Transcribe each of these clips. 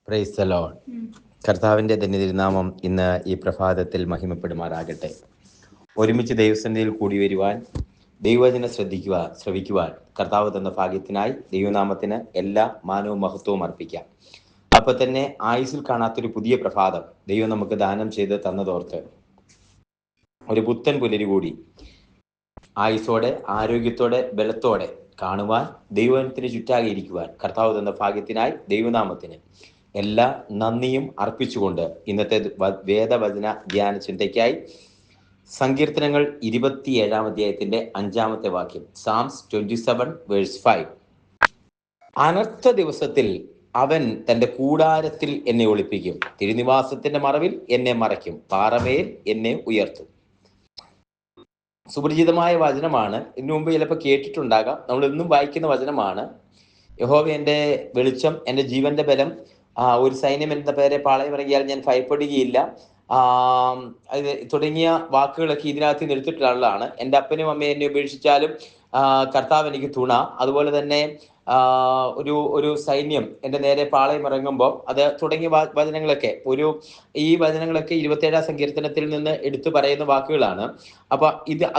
Praise the Lord. കർത്താവിൻ്റെ ധന്യതിരുനാമം ഇന്ന് ഈ പ്രഭാതത്തിൽ മഹിമപ്പെടുമാറാകട്ടെ. ഒരുമിച്ച് ദൈവസന്നിധിയിൽ കൂടി വരുവാൻ, ദൈവവചനം ശ്രവിക്കുവാൻ കർത്താവ് തന്ന ഭാഗ്യത്തിനായി ദൈവനാമത്തിന് എല്ലാ മാനവും മഹത്വവും അർപ്പിക്കാം. അപ്പോൾ തന്നെ ആയുസ്സിൽ കാണാത്തൊരു പുതിയ പ്രഭാതം ദൈവം നമുക്ക് ദാനം ചെയ്ത് തന്നതോർത്ത് ഒരു പുത്തൻ പുലരി കൂടി ആയുസ്സോടെ, ആരോഗ്യത്തോടെ, ബലത്തോടെ കാണുവാൻ, ദൈവത്തിന് ചുറ്റാകെ ഇരിക്കുവാൻ കർത്താവ് തന്ന ഭാഗ്യത്തിനായി ദൈവനാമത്തിന് എല്ലാ നന്ദിയും അർപ്പിച്ചുകൊണ്ട് ഇന്നത്തെ വേദവചന ധ്യാന ചിന്തയ്ക്കായി സങ്കീർത്തനങ്ങൾ 27 അധ്യായത്തിന്റെ 5 വാക്യം, സാംസ് 27:5. അനർത്ഥ ദിവസത്തിൽ അവൻ തന്റെ കൂടാരത്തിൽ എന്നെ ഒളിപ്പിക്കും, തിരുനിവാസത്തിന്റെ മറവിൽ എന്നെ മറയ്ക്കും, പാറമേൽ എന്നെ ഉയർത്തും. സുപരിചിതമായ വചനമാണ്. ഇതിനു മുമ്പ് ചിലപ്പോൾ കേട്ടിട്ടുണ്ടാകാം. നമ്മൾ എന്നും വായിക്കുന്ന വചനമാണ്. യഹോവ എൻ്റെ വെളിച്ചം, എൻ്റെ ജീവന്റെ ബലം, ഒരു സൈന്യം എന്ന പേരെ പാളയമിറങ്ങിയാൽ ഞാൻ ഭയപ്പെടുകയില്ല, തുടങ്ങിയ വാക്കുകളൊക്കെ ഇതിനകത്ത് നിർത്തിയിട്ടുള്ളതാണ്. എൻ്റെ അപ്പനും അമ്മയും എന്നെ ഉപേക്ഷിച്ചാലും കർത്താവ് എനിക്ക് തുണ. അതുപോലെ തന്നെ ഒരു സൈന്യം എൻ്റെ നേരെ പാളയം ഇറങ്ങുമ്പോൾ അത് തുടങ്ങിയ വചനങ്ങളൊക്കെ ഈ വചനങ്ങളൊക്കെ 27 സങ്കീർത്തനത്തിൽ നിന്ന് എടുത്തു പറയുന്ന വാക്കുകളാണ്. അപ്പൊ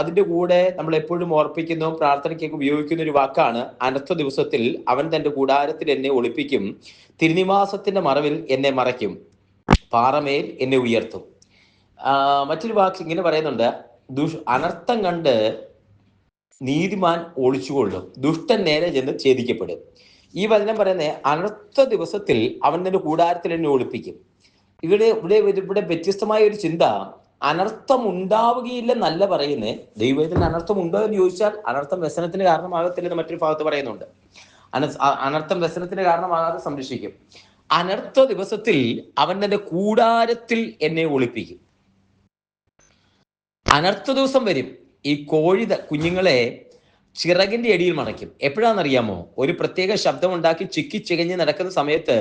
അതിന്റെ കൂടെ നമ്മൾ എപ്പോഴും ഓർപ്പിക്കുന്നതും പ്രാർത്ഥനയ്ക്കൊക്കെ ഉപയോഗിക്കുന്ന ഒരു വാക്കാണ്, അനർത്ഥ ദിവസത്തിൽ അവൻ തന്റെ കൂടാരത്തിൽ എന്നെ ഒളിപ്പിക്കും, തിരുനിവാസത്തിന്റെ മറവിൽ എന്നെ മറയ്ക്കും, പാറമേൽ എന്നെ ഉയർത്തും. മറ്റൊരു വാക്ക് ഇങ്ങനെ പറയുന്നുണ്ട്, അനർത്ഥം കണ്ട് നീതിമാൻ ഒളിച്ചുകൊള്ളും, ദുഷ്ടൻ നേരെ ചെന്ന് ഛേദിക്കപ്പെടും. ഈ വചനം പറയുന്നത് അനർത്ഥ ദിവസത്തിൽ അവൻ തന്റെ കൂടാരത്തിൽ എന്നെ ഒളിപ്പിക്കും. ഇവിടെ വ്യത്യസ്തമായ ഒരു ചിന്ത, അനർത്ഥം ഉണ്ടാവുകയില്ലെന്നല്ല പറയുന്നത്. ദൈവത്തിൽ അനർത്ഥം ഉണ്ടോ എന്ന് ചോദിച്ചാൽ അനർത്ഥം വ്യസനത്തിന് കാരണമാകത്തില്ലെന്ന് മറ്റൊരു ഭാഗത്ത് പറയുന്നുണ്ട്. അനർത്ഥം വ്യസനത്തിന് കാരണമാകാതെ സംരക്ഷിക്കും. അനർത്ഥ ദിവസത്തിൽ അവൻ തന്റെ കൂടാരത്തിൽ എന്നെ ഒളിപ്പിക്കും. അനർത്ഥ ദിവസം വരും. ഈ കോഴി കുഞ്ഞുങ്ങളെ ചിറകിന്റെ അടിയിൽ മറയ്ക്കും. എപ്പോഴാണെന്നറിയാമോ? ഒരു പ്രത്യേക ശബ്ദം ഉണ്ടാക്കി ചിക്കി ചികഞ്ഞ് നടക്കുന്ന സമയത്ത്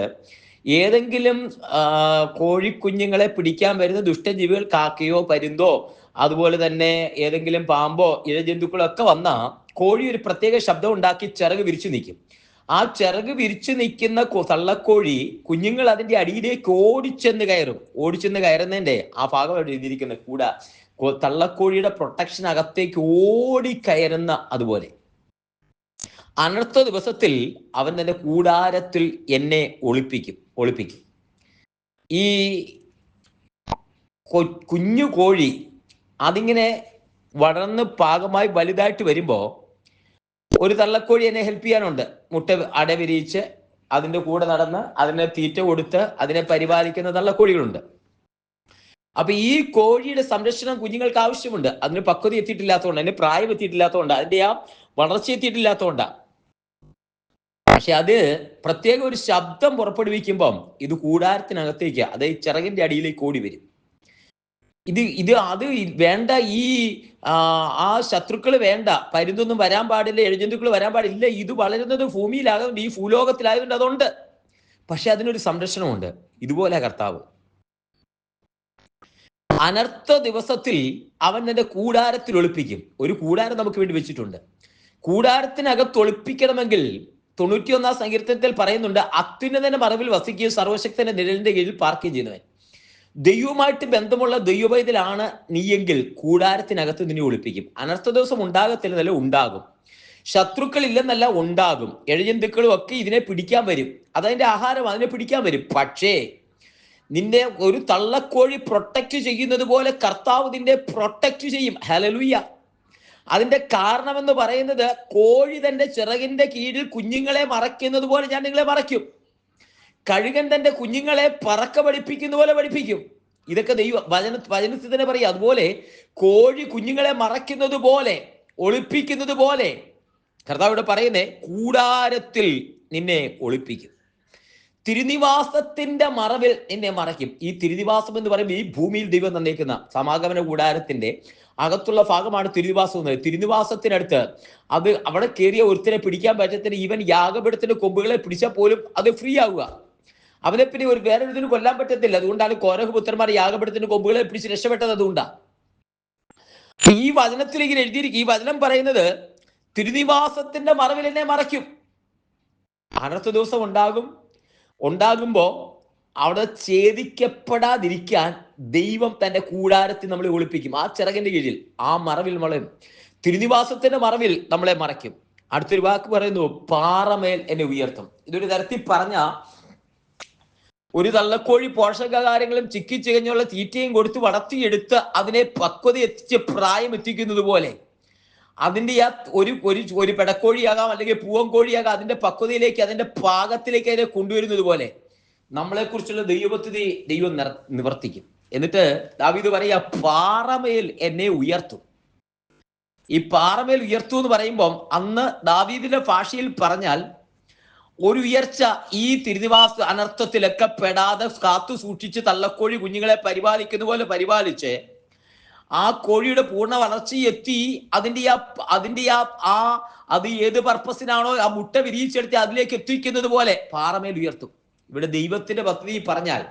ഏതെങ്കിലും കോഴിക്കുഞ്ഞുങ്ങളെ പിടിക്കാൻ വരുന്ന ദുഷ്ടജീവികൾ, കാക്കയോ പരുന്തോ അതുപോലെ തന്നെ ഏതെങ്കിലും പാമ്പോ ഇഴജന്തുക്കളോ ഒക്കെ വന്നാൽ കോഴി ഒരു പ്രത്യേക ശബ്ദം ഉണ്ടാക്കി ചിറക് വിരിച്ചു നിൽക്കും. ആ ചിറക് വിരിച്ചു നിൽക്കുന്ന തള്ളക്കോഴി കുഞ്ഞുങ്ങൾ അതിന്റെ അടിയിലേക്ക് ഓടിച്ചെന്ന് കയറുന്നതിന്റെ ആ ഭാഗം എഴുതിയിരിക്കുന്ന കൂടെ തള്ളക്കോഴിയുടെ പ്രൊട്ടക്ഷൻ അകത്തേക്ക് ഓടിക്കയറുന്ന അതുപോലെ അനർത്ഥ ദിവസത്തിൽ അവൻ തന്റെ കൂടാരത്തിൽ എന്നെ ഒളിപ്പിക്കും. ഈ കുഞ്ഞു കോഴി അതിങ്ങനെ വളർന്ന് പാകമായി വലുതായിട്ട് വരുമ്പോ ഒരു തള്ളക്കോഴി എന്നെ ഹെൽപ്പ് ചെയ്യാനുണ്ട്. മുട്ട അടവിരിയിച്ച് അതിന്റെ കൂടെ നടന്ന് അതിനെ തീറ്റ കൊടുത്ത് അതിനെ പരിപാലിക്കുന്ന തള്ളക്കോഴികളുണ്ട്. അപ്പൊ ഈ കോഴിയുടെ സംരക്ഷണം കുഞ്ഞുങ്ങൾക്ക് ആവശ്യമുണ്ട്. അതിന് പക്വത എത്തിയിട്ടില്ലാത്തതുകൊണ്ട്, അതിന് പ്രായം എത്തിയിട്ടില്ലാത്തതുകൊണ്ട്, അതിന്റെ ആ വളർച്ച എത്തിയിട്ടില്ലാത്തതുകൊണ്ടാണ്. പക്ഷെ അത് പ്രത്യേക ഒരു ശബ്ദം പുറപ്പെടുവിക്കുമ്പം ഇത് കൂടാരത്തിനകത്തേക്ക്, അത് ചിറകിന്റെ അടിയിലേക്ക് ഓടി വരും. അത് വേണ്ട. ആ ശത്രുക്കൾ വേണ്ട, പരുന്തൊന്നും വരാൻ പാടില്ല, എഴുജന്തുക്കൾ വരാൻ പാടില്ല. ഇത് വളരുന്നത് ഭൂമിയിലാകുന്നുണ്ട്, ഈ ഭൂലോകത്തിലായതുകൊണ്ട് അതുണ്ട്. പക്ഷെ അതിനൊരു സംരക്ഷണമുണ്ട്. ഇതുപോലെ കർത്താവ് അനർത്ഥ ദിവസത്തിൽ അവൻ തന്റെ കൂടാരത്തിൽ ഒളിപ്പിക്കും. ഒരു കൂടാരം നമുക്ക് വേണ്ടി വെച്ചിട്ടുണ്ട്. കൂടാരത്തിനകത്ത് ഒളിപ്പിക്കണമെങ്കിൽ 91 സങ്കീർത്തനത്തിൽ പറയുന്നുണ്ട്, അത്യുന്നതന്റെ മറവിൽ വസിക്കുകയും സർവശക്തന്റെ നിഴലിന്റെ കീഴിൽ പാർക്കുകയും ചെയ്യുന്നവൻ. ദൈവവുമായിട്ട് ബന്ധമുള്ള ദൈവപൈതലാണ് നീയെങ്കിൽ കൂടാരത്തിനകത്ത് നിന്നെ ഒളിപ്പിക്കും. അനർത്ഥ ദിവസം ഉണ്ടാകത്തില്ലെന്നല്ല, ഉണ്ടാകും. ശത്രുക്കൾ ഇല്ലെന്നല്ല, ഉണ്ടാകും. എഴജന്തുക്കളും ഒക്കെ ഇതിനെ പിടിക്കാൻ വരും. അതതിന്റെ ആഹാരം, അതിനെ പിടിക്കാൻ വരും. പക്ഷേ നിന്നെ ഒരു തള്ളക്കോഴി പ്രൊട്ടക്ട് ചെയ്യുന്നത് പോലെ കർത്താവ് നിന്നെ പ്രൊട്ടക്ട് ചെയ്യും. ഹല്ലേലൂയ. അതിന്റെ കാരണമെന്ന് പറയുന്നത്, കോഴി തന്റെ ചിറകിന്റെ കീഴിൽ കുഞ്ഞുങ്ങളെ മറയ്ക്കുന്നത് പോലെ ഞാൻ നിങ്ങളെ മറയ്ക്കും. കഴുകൻ തന്റെ കുഞ്ഞുങ്ങളെ പറക്ക പഠിപ്പിക്കുന്ന പോലെ പഠിപ്പിക്കും. ഇതൊക്കെ വചനത്തിൽ തന്നെ പറയും. അതുപോലെ കോഴി കുഞ്ഞുങ്ങളെ മറയ്ക്കുന്നത് പോലെ, ഒളിപ്പിക്കുന്നത് പോലെ കർത്താവ് പറയുന്നേ, കൂടാരത്തിൽ നിന്നെ ഒളിപ്പിക്കും, തിരുനിവാസത്തിന്റെ മറവിൽ നിന്നെ മറയ്ക്കും. ഈ തിരുനിവാസം എന്ന് പറയുമ്പോൾ ഈ ഭൂമിയിൽ ദൈവം തന്നേക്കുന്ന സമാഗമന കൂടാരത്തിന്റെ അകത്തുള്ള ഭാഗമാണ് തിരുനിവാസം എന്നത്. തിരുനിവാസത്തിനടുത്ത് അത് അവിടെ കയറിയ ഒരുത്തിനെ പിടിക്കാൻ പറ്റത്തില്ല. ഈവൻ യാഗപീഠത്തിന്റെ കൊമ്പുകളെ പിടിച്ചാൽ പോലും അത് ഫ്രീ ആവുക. അവനെ പിന്നെ വേറൊരുതിന് കൊല്ലാൻ പറ്റത്തില്ല. അതുകൊണ്ടാണ് കോരഹ് പുത്രന്മാർ യാഗപീഠത്തിന്റെ കൊമ്പുകളെ പിടിച്ച് രക്ഷപ്പെട്ടത്. അതുകൊണ്ടാണ് ഈ വചനത്തിൽ ഇങ്ങനെ എഴുതിയിരിക്കും. ഈ വചനം പറയുന്നത് തിരുനിവാസത്തിന്റെ മറവിൽ എന്നെ മറയ്ക്കും. അനർത്ഥ ദിവസം ഉണ്ടാകുമ്പോ അവിടെ ഛേദിക്കപ്പെടാതിരിക്കാൻ ദൈവം തന്റെ കൂടാരത്തിൽ നമ്മളെ ഒളിപ്പിക്കും. ആ ചിറകിന്റെ കീഴിൽ, ആ മറവിൽ നമ്മളെ, തിരുനിവാസത്തിന്റെ മറവിൽ നമ്മളെ മറയ്ക്കും. അടുത്തൊരു വാക്ക് പറയുന്നു, പാറമേൽ എന്നെ ഉയർത്തും. ഇതൊരു തരത്തിൽ പറഞ്ഞ, ഒരു തള്ളക്കോഴി പോഷകാഹാരങ്ങളും ചിക്കി ചികഞ്ഞുള്ള തീറ്റയും കൊടുത്ത് വളർത്തിയെടുത്ത് അതിനെ പക്വത എത്തിച്ച് പ്രായം എത്തിക്കുന്നത് പോലെ, അതിൻ്റെ ആ ഒരു പെടക്കോഴിയാകാം, അല്ലെങ്കിൽ പൂവൻ കോഴിയാകാം, അതിന്റെ പക്വതയിലേക്ക്, അതിന്റെ പാകത്തിലേക്ക് അതിനെ കൊണ്ടുവരുന്നത് പോലെ നമ്മളെക്കുറിച്ചുള്ള ദൈവപദ്ധതി ദൈവം നിവർത്തിക്കും. എന്നിട്ട് ദാവീദ് പറയാ, പാറമേൽ എന്നെ ഉയർത്തും. ഈ പാറമേൽ ഉയർത്തു എന്ന് പറയുമ്പം അന്ന് ദാവീദിന്റെ ഭാഷയിൽ പറഞ്ഞാൽ ഒരു ഉയർച്ച, ഈ തിരുനിവാസ അനർത്ഥത്തിലൊക്കെ പെടാതെ കാത്തു സൂക്ഷിച്ച് തള്ളക്കോഴി കുഞ്ഞുങ്ങളെ പരിപാലിക്കുന്ന പോലെ പരിപാലിച്ച് ആ കോഴിയുടെ പൂർണ്ണ വളർച്ചയെത്തി അത് ഏത് പർപ്പസിനാണോ ആ മുട്ട വിരിയിച്ചെടുത്ത് അതിലേക്ക് എത്തിക്കുന്നത് പോലെ പാറമേൽ ഉയർത്തും. ഇവിടെ ദൈവത്തിന്റെ പദ്ധതി പറഞ്ഞാൽ,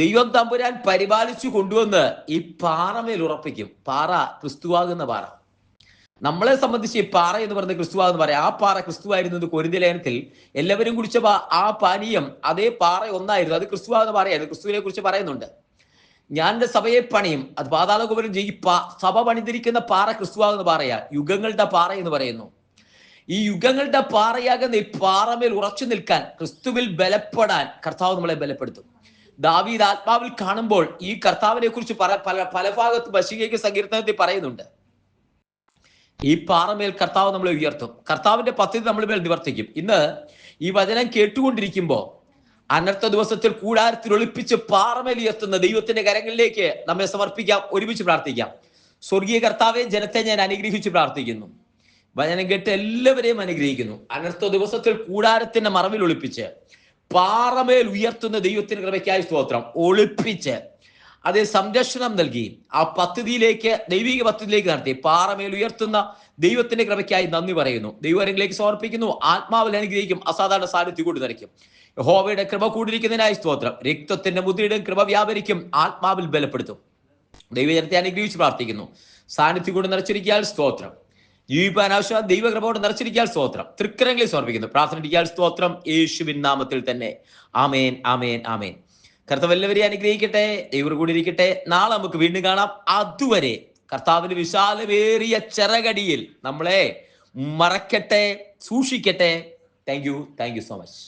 ദൈവം തമ്പുരാൻ പരിപാലിച്ചു കൊണ്ടുവന്ന് ഈ പാറമേൽ ഉറപ്പിക്കും. പാറ ക്രിസ്തുവാകുന്ന പാറ. നമ്മളെ സംബന്ധിച്ച് ഈ പാറ എന്ന് പറയുന്നത് ക്രിസ്തുവാകുന്ന പറയാം. ആ പാറ ക്രിസ്തുവായിരുന്നത് കൊരിന്ത്യർ ലേഖനത്തിൽ എല്ലാവരും കുടിച്ച ആ പാനീയം, അതേ പാറ ഒന്നായിരുന്നു, അത് ക്രിസ്തുവാകുന്ന പാറയായിരുന്നു. ക്രിസ്തുവിനെ കുറിച്ച് പറയുന്നുണ്ട്, ഞാൻ എന്റെ സഭയെ പണിയും, അത് പാതാളകുമാരൻ സഭ പണിതിരിക്കുന്ന പാറ ക്രിസ്തുവാകുന്ന പാറയാ, യുഗങ്ങളുടെ പാറ എന്ന് പറയുന്നു. ഈ യുഗങ്ങളുടെ പാറയാകുന്ന ഈ പാറമേൽ ഉറച്ചു നിൽക്കാൻ, ക്രിസ്തുവിൽ ബലപ്പെടാൻ കർത്താവ് നമ്മളെ ബലപ്പെടുത്തും. ദാവീദ് ആത്മാവിൽ കാണുമ്പോൾ ഈ കർത്താവിനെ കുറിച്ച് പല ഭാഗത്ത് ബശീകയ്ക്ക് സങ്കീർത്തനത്തിൽ പറയുന്നുണ്ട്. ഈ പാറമേൽ കർത്താവ് നമ്മളെ ഉയർത്തും. കർത്താവിന്റെ പദ്ധതി നമ്മുടെ മേൽ നിവർത്തിക്കും. ഇന്ന് ഈ വചനം കേട്ടുകൊണ്ടിരിക്കുമ്പോൾ അനർത്ഥ ദിവസത്തിൽ കൂടാരത്തിൽ ഒളിപ്പിച്ച് പാറമേൽ ഉയർത്തുന്ന ദൈവത്തിന്റെ കരങ്ങളിലേക്ക് നമ്മെ സമർപ്പിക്കാം. ഒരുമിച്ച് പ്രാർത്ഥിക്കാം. സ്വർഗീയ കർത്താവെ, ജനത്തെ ഞാൻ അനുഗ്രഹിച്ച് പ്രാർത്ഥിക്കുന്നു. വചനം കേട്ട് എല്ലാവരെയും അനുഗ്രഹിക്കുന്നു. അനർത്ഥ ദിവസത്തിൽ കൂടാരത്തിന്റെ മറവിൽ ഒളിപ്പിച്ച് പാറമേൽ ഉയർത്തുന്ന ദൈവത്തിന്റെ കൃപയ്ക്കായി സ്തോത്രം. ഒളിപ്പിച്ച് അതേ സംരക്ഷണം നൽകി ആ പദ്ധതിയിലേക്ക്, ദൈവിക പദ്ധതിയിലേക്ക് നടത്തി പാറമേൽ ഉയർത്തുന്ന ദൈവത്തിന്റെ കൃപയ്ക്കായി നന്ദി പറയുന്നു. ദൈവകരങ്ങളിലേക്ക് സമർപ്പിക്കുന്നു. ആത്മാവിൽ അനുഗ്രഹിക്കും, അസാധാരണ സാന്നിധ്യം കൊണ്ട് നിറയ്ക്കും. യഹോവയുടെ കൃപ കൂടിയിരിക്കുന്നതിനായി സ്തോത്രം. രക്തത്തിന്റെ മുദ്രയുടെ കൃപ വ്യാപരിക്കും, ആത്മാവിൽ ബലപ്പെടുത്തും. ദൈവജനത്തെ അനുഗ്രഹിച്ച് പ്രാർത്ഥിക്കുന്നു. സാന്നിധ്യം കൊണ്ട് നിറച്ചിരിക്കാൻ സ്തോത്രം. ജീവിപ്പാൻ ആവശ്യം ദൈവകൃപ കൊണ്ട് നിറച്ചിരിക്കാൻ സ്തോത്രം. തൃക്കരങ്ങളിൽ സമർപ്പിക്കുന്നു. പ്രാർത്ഥനയ്ക്കാൻ സ്തോത്രം, യേശുവിൻ നാമത്തിൽ തന്നെ. ആമേൻ, ആമേൻ, ആമേൻ. കർത്താവ് എല്ലാവരെയും അനുഗ്രഹിക്കട്ടെ. ദൈവം കൂടി ഇരിക്കട്ടെ. നാളെ നമുക്ക് വീണ്ടും കാണാം. അതുവരെ കർത്താവിന് വിശാലമേറിയ ചെറകടിയിൽ നമ്മളെ മറക്കട്ടെ, സൂക്ഷിക്കട്ടെ. Thank you so much.